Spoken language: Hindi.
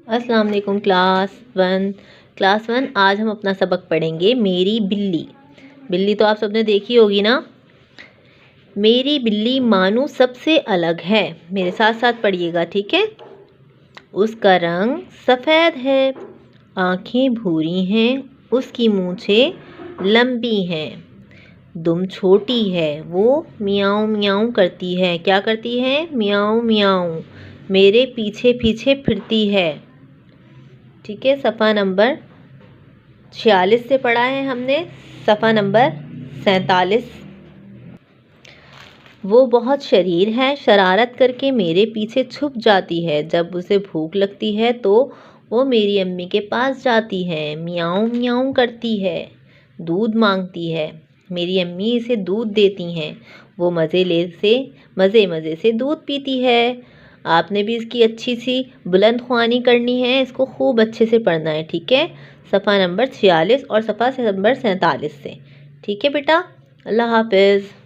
अस्सलाम वालेकुम क्लास वन। आज हम अपना सबक पढ़ेंगे मेरी बिल्ली। बिल्ली तो आप सबने देखी होगी ना। मेरी बिल्ली मानू सबसे अलग है। मेरे साथ साथ पढ़िएगा, ठीक है। उसका रंग सफ़ेद है, आँखें भूरी हैं, उसकी मूंछें लंबी हैं, दुम छोटी है, वो मियाऊं मियाऊं करती है। क्या करती है? मियाऊं मियाऊं। मेरे पीछे पीछे फिरती है। ठीक है, सफ़ा नंबर 46 से पढ़ा है हमने। सफ़ा नंबर 47। वो बहुत शरीर है, शरारत करके मेरे पीछे छुप जाती है। जब उसे भूख लगती है तो वो मेरी अम्मी के पास जाती है, मियाऊं मियाऊं करती है, दूध मांगती है। मेरी अम्मी इसे दूध देती हैं। वो मज़े मज़े से दूध पीती है। आपने भी इसकी अच्छी सी बुलंद ख्वानी करनी है, इसको खूब अच्छे से पढ़ना है, ठीक है। सफ़ा नंबर 46 और सफ़ा नंबर 47 से। ठीक है बेटा, अल्लाह हाफ़िज़।